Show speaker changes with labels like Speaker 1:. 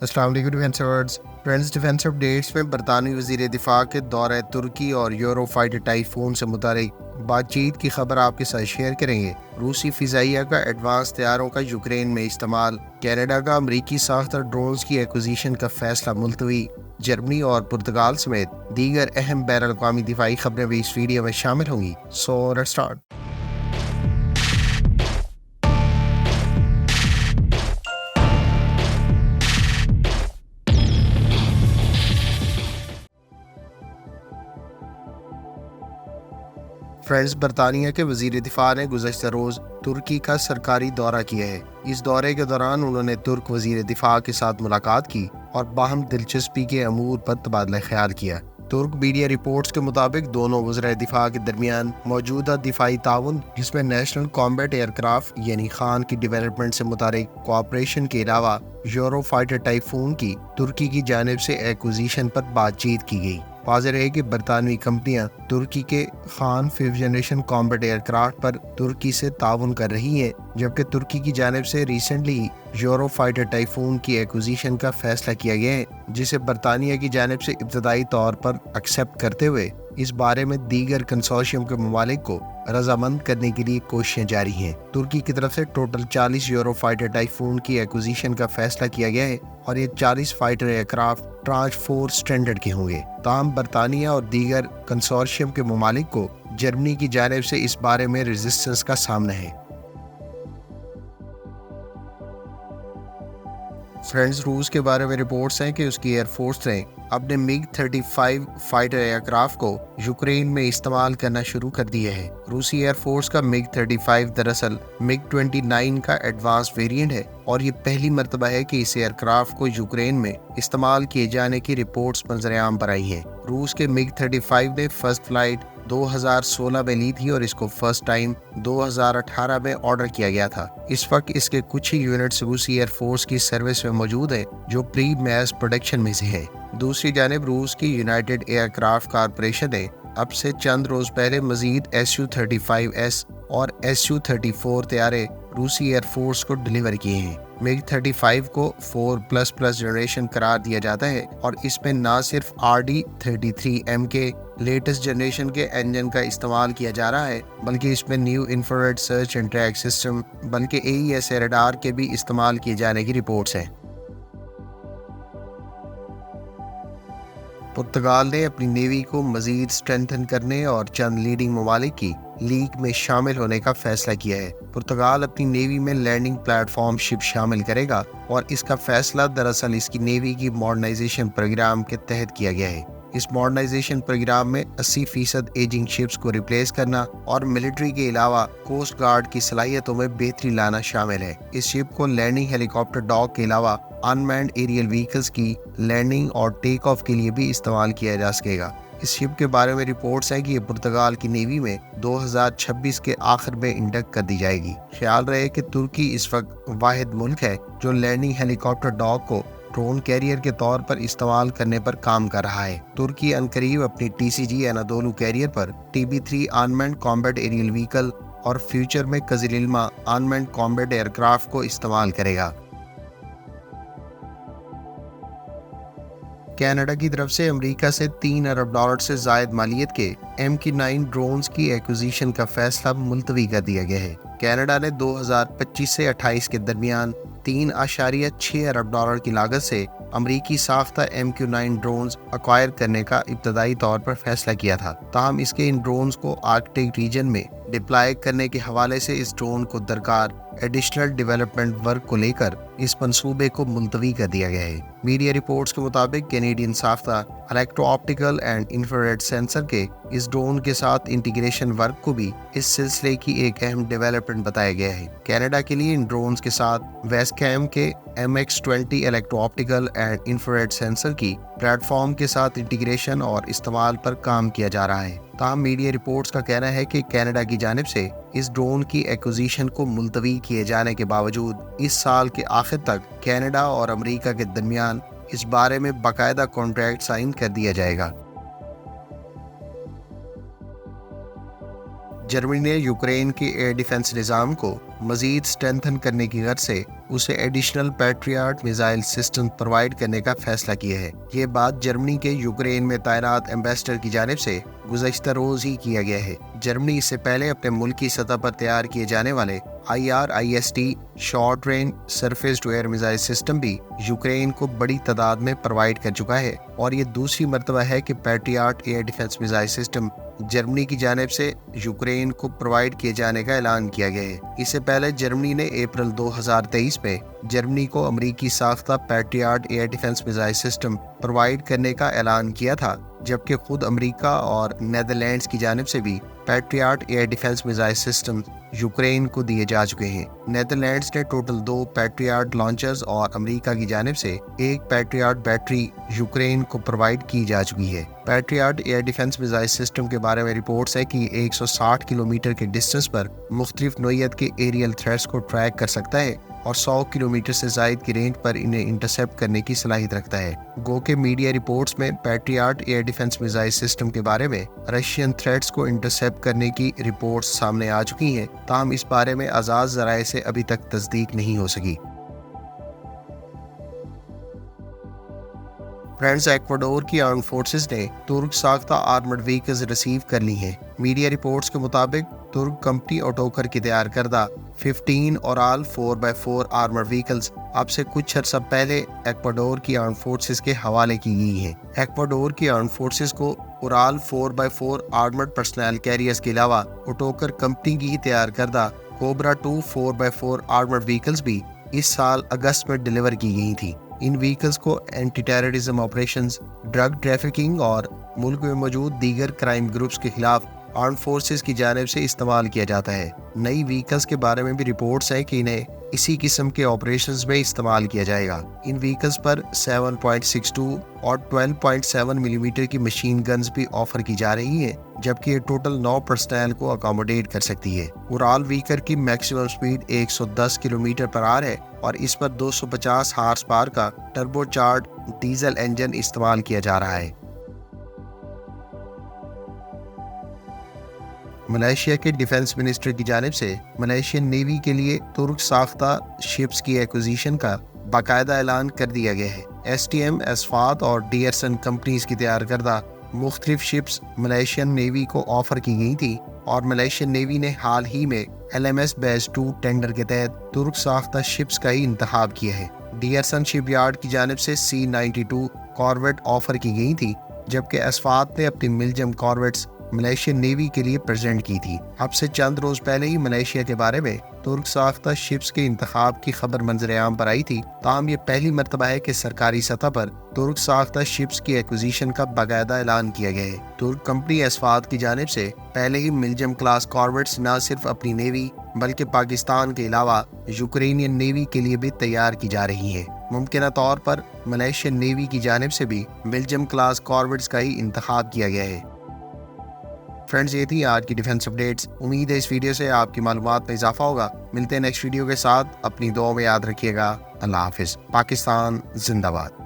Speaker 1: السلام علیکم defence defence updates میں برطانوی وزیر دفاع کے دورہ ترکی اور یورو فائٹر ٹائفون سے متعلق بات چیت کی خبر آپ کے ساتھ شیئر کریں گے۔ روسی فضائیہ کا ایڈوانس طیاروں کا یوکرین میں استعمال، کینیڈا کا امریکی ساختہ ڈرونز کی ایکوزیشن کا فیصلہ ملتوی، جرمنی اور پرتگال سمیت دیگر اہم بین الاقوامی دفاعی خبریں بھی اس ویڈیو میں شامل ہوں گی۔ So let's start. فرانس برطانیہ کے وزیر دفاع نے گزشتہ روز ترکی کا سرکاری دورہ کیا ہے۔ اس دورے کے دوران انہوں نے ترک وزیر دفاع کے ساتھ ملاقات کی اور باہم دلچسپی کے امور پر تبادلہ خیال کیا۔ ترک میڈیا رپورٹس کے مطابق دونوں وزرائے دفاع کے درمیان موجودہ دفاعی تعاون، جس میں نیشنل کامبیٹ ایئر کرافٹ یعنی خان کی ڈیولپمنٹ سے متعلق کوآپریشن کے علاوہ یورو فائٹر ٹائفون کی ترکی کی جانب سے ایکوزیشن پر بات چیت کی گئی۔ واضح ہے کہ برطانوی کمپنیاں ترکی کے Kaan 5th generation combat aircraft پر ترکی سے تعاون کر رہی ہیں، جبکہ ترکی کی جانب سے ریسنٹلی یورو فائٹر ٹائفون کی ایکوزیشن کا فیصلہ کیا گیا ہے، جسے برطانیہ کی جانب سے ابتدائی طور پر ایکسپٹ کرتے ہوئے اس بارے میں دیگر کنسورشیم کے ممالک کو رضامند کرنے کے لیے کوششیں جاری ہیں۔ ترکی کی طرف سے ٹوٹل 40 یورو فائٹر ٹائفون کی ایکوزیشن کا فیصلہ کیا گیا ہے اور یہ 40 fighter aircraft tranche 4 standard کے ہوں گے۔ تاہم برطانیہ اور دیگر کنسورشیم کے ممالک کو جرمنی کی جانب سے اس بارے میں ریزسٹنس کا سامنا ہے۔ فرانس روس کے بارے میں رپورٹس ہیں کہ اس کی ایئر فورس نے اپنے MiG 35 فائٹر ایئر کرافٹ کو یوکرین میں استعمال کرنا شروع کر دیا ہے۔ روسی ایئر فورس کا MiG 35 دراصل MiG 29 کا ایڈوانس ویرینٹ ہے اور یہ پہلی مرتبہ ہے کہ اس ایئر کرافٹ کو یوکرین میں استعمال کیے جانے کی رپورٹس منظر عام پر آئی ہیں۔ روس کے MiG 35 نے فرسٹ فلائٹ 2016 میں لی تھی اور اس کو فرسٹ ٹائم 2018 میں آرڈر کیا گیا تھا۔ اس وقت اس کے کچھ ہی یونٹس روسی ایئر فورس کی سروس میں موجود ہیں جو پری میس پروڈکشن میں سے ہیں۔ دوسری جانب روس کی یونائٹڈ ایئر کرافٹ کارپوریشن نے اب سے چند روز پہلے مزید Su-35S اور Su-34 طیارے روسی ایئر فورس کو ڈیلیور کیے ہیں۔ MiG 35 کو 4++ جنریشن قرار دیا جاتا ہے اور اس میں نہ صرف RD-33M کے لیٹسٹ جنریشن کے انجن کا استعمال کیا جا رہا ہے، بلکہ اس میں new infrared search and track system بلکہ AESA ریڈار کے بھی استعمال کیے جانے کی رپورٹس ہیں۔ پرتگال نے اپنی نیوی کو مزید سٹرینتھن کرنے اور چند لیڈنگ ممالک کی لیگ میں شامل ہونے کا فیصلہ کیا ہے۔ پرتگال اپنی نیوی میں لینڈنگ پلیٹ فارم شپ شامل کرے گا اور اس کا فیصلہ دراصل اس کی نیوی کی ماڈرنائزیشن پروگرام کے تحت کیا گیا ہے۔ اس ماڈرنائزیشن پروگرام میں 80% ایجنگ شپس کو ریپلیس کرنا اور ملٹری کے علاوہ کوسٹ گارڈ کی صلاحیتوں میں بہتری لانا شامل ہے۔ اس شپ کو لینڈنگ ہیلی کاپٹر ڈاک کے علاوہ انمینڈ ایریل وہیکلز کی لینڈنگ اور ٹیک آف کے لیے بھی استعمال کیا جا سکے گا۔ اس شپ کے بارے میں رپورٹس ہیں کہ یہ پرتگال کی نیوی میں 2026 کے آخر میں انڈکٹ کر دی جائے گی۔ خیال رہے کہ ترکی اس وقت واحد ملک ہے جو لینڈنگ ہیلی کاپٹر ڈاک کو ڈرون کیریئر کے طور پر استعمال کرنے پر کام کر رہا ہے۔ ترکی عنقریب اپنی TCG انادولو کیریئر پر TB3 انمینڈ کامبیٹ ایریل وہیکل اور فیوچر میں کزیللما انمینڈ کامبیٹ ایئر کرافٹ کو استعمال کرے گا۔ کینیڈا کی طرف سے امریکہ سے $3 ارب سے زائد مالیت کے MQ-9 ڈرونز کی ایکوزیشن کا فیصلہ ملتوی کر دیا گیا ہے۔ کینیڈا نے 2025 سے 28 کے درمیان $3.6 ارب کی لاگت سے امریکی ساختہ MQ-9 ڈرونز ایکوائر کرنے کا ابتدائی طور پر فیصلہ کیا تھا۔ تاہم اس کے ان ڈرونز کو آرکٹک ریجن میں ڈپلائے کرنے کے حوالے سے اس ڈرون کو درکار ایڈیشنل ڈیولپمنٹ ورک کو لے کر اس منصوبے کو ملتوی کر دیا گیا ہے۔ میڈیا رپورٹس کے مطابق کینیڈین ساختہ electro optical and infrared sensor کے اس ڈرون کے ساتھ انٹیگریشن ورک کو بھی اس سلسلے کی ایک اہم ڈیولپمنٹ بتایا گیا ہے۔ کینیڈا کے لیے ان ڈرونز کے ساتھ ویسکیم کے MX-20 electro optical and infrared sensor کی پلیٹ فارم کے ساتھ انٹیگریشن اور استعمال پر کام کیا جا رہا ہے۔ تاہم میڈیا رپورٹس کا کہنا ہے کہ کینیڈا کی جانب سے اس ڈرون کی ایکوزیشن کو ملتوی کیے جانے کے باوجود اس سال کے آخر تک کینیڈا اور امریکہ کے درمیان اس بارے میں باقاعدہ کانٹریکٹ سائن کر دیا جائے گا۔ جرمنی نے یوکرین کے ایئر ڈیفنس نظام کو مزید سٹرینتھن کرنے کی غرض سے اسے additional patriot missile system provide کرنے کا فیصلہ کیا ہے۔ یہ بات جرمنی کے یوکرین میں تعینات ایمبیسڈر کی جانب سے گزشتہ روز ہی کیا گیا ہے۔ جرمنی اس سے پہلے اپنے ملکی سطح پر تیار کیے جانے والے IRIS-T short range surface to air missile system بھی یوکرین کو بڑی تعداد میں پرووائڈ کر چکا ہے، اور یہ دوسری مرتبہ ہے کہ patriot air defence missile system Germany کی جانب سے یوکرین کو پرووائڈ کیے جانے کا اعلان کیا گیا ہے۔ اس سے پہلے جرمنی نے اپریل 2023 میں جرمنی کو امریکی ساختہ patriot air defence missile system provide کرنے کا اعلان کیا تھا، جبکہ خود امریکہ اور نیدرلینڈز کی جانب سے بھی patriot air defence missile system Ukraine کو دیے جا چکے ہیں۔ نیدرلینڈز نے ٹوٹل 2 پیٹریاٹ لانچرز اور امریکہ کی جانب سے 1 پیٹریاٹ بیٹری یوکرین کو پرووائڈ کی جا چکی ہے۔ Patriot air defence missile system کے بارے میں رپورٹس ہے کہ یہ 160 کلومیٹر کے ڈسٹنس پر مختلف نوعیت کے ایریل تھریٹس کو ٹریک کر سکتا ہے اور 100 کلومیٹر سے زائد کی رینج پر انہیں انٹرسیپٹ کرنے کی صلاحیت رکھتا ہے۔ گو کہ میڈیا رپورٹس میں patriot air defence missile system کے بارے میں رشین تھریٹس کو انٹرسیپٹ کرنے کی رپورٹس سامنے آ چکی ہیں، تاہم اس بارے میں آزاد ذرائع سے ابھی تک تصدیق نہیں ہو سکی۔ فرینڈز، ایکواڈور کی آرمڈ فورسز نے ترک ساختہ آرمڈ وہیکلز ریسیو کر لی ہیں۔ میڈیا رپورٹس کے مطابق ترک کمپنی اوٹوکر کی تیار کردہ 15 اورال 4x4 آرمڈ وہیکلز اب سے کچھ عرصہ پہلے ایکواڈور کی آرمڈ فورسز کے حوالے کی گئی ہیں۔ ایکواڈور کی آرمڈ فورسز کو اورال 4x4 آرمڈ پرسنل کیریئرز کے علاوہ اوٹوکر کمپنی کی تیار کردہ کوبرا 2 4x4 آرمڈ وہیکلز بھی اس سال اگست میں ڈیلیور کی گئی تھیں۔ ان وہیکلز کو anti terrorism operations, drug trafficking اور ملک میں موجود دیگر کرائم گروپس کے خلاف آرمڈ فورسز کی جانب سے استعمال کیا جاتا ہے۔ نئی وہیکلز کے بارے میں بھی رپورٹس ہیں کہ انہیں اسی قسم کے آپریشنز میں استعمال کیا جائے گا۔ ان وہیکلز پر 7.62 اور 12.7 ملی میٹر کی مشین گنز بھی آفر کی جا رہی ہیں، جبکہ یہ ٹوٹل 9 پرسنل کو اکاموڈیٹ کر سکتی ہے۔ اورال وہیکل کی میکسیمم سپیڈ 110 کلومیٹر پر آور ہے اور اس پر 250 ہارس پاور کا ٹربو چارج ڈیزل انجن استعمال کیا جا رہا ہے۔ ملائیشیا کے ڈیفنس منسٹر کی جانب سے ملائیشین نیوی کے لیے ترک ساختہ شپس کی ایکوزیشن کا باقاعدہ اعلان کر دیا گیا ہے۔ STM اسفات اور ڈیئرسن کمپنیز کی تیار کردہ مختلف شپس ملائیشین نیوی کو آفر کی گئی تھی، اور ملائیشین نیوی نے حال ہی میں LMS بیس 2 ٹینڈر کے تحت ترک ساختہ شپس کا ہی انتخاب کیا ہے۔ ڈیئرسن شپ یارڈ کی جانب سے C-92 کارویٹ آفر کی گئی تھی، جبکہ اسفات نے اپنی ملجم کارویٹس ملائیشین نیوی کے لیے پریزنٹ کی تھی۔ اب سے چند روز پہلے ہی ملائیشیا کے بارے میں ترک ساختہ شپس کے انتخاب کی خبر منظر عام پر آئی تھی، تاہم یہ پہلی مرتبہ ہے کہ سرکاری سطح پر ترک ساختہ شپس کی ایکوزیشن کا باقاعدہ اعلان کیا گیا ہے۔ ترک کمپنی اسفات کی جانب سے پہلے ہی ملجم کلاس کارویٹس نہ صرف اپنی نیوی بلکہ پاکستان کے علاوہ یوکرینین نیوی کے لیے بھی تیار کی جا رہی ہیں۔ ممکنہ طور پر ملائیشین نیوی کی جانب سے بھی ملجم کلاس کارویٹس کا ہی انتخاب کیا گیا ہے۔ فرینڈز، یہ تھی آج کی ڈیفنس اپڈیٹس۔ امید ہے اس ویڈیو سے آپ کی معلومات میں اضافہ ہوگا۔ ملتے ہیں نیکسٹ ویڈیو کے ساتھ، اپنی دعاؤں میں یاد رکھیے گا۔ اللہ حافظ۔ پاکستان زندہ باد۔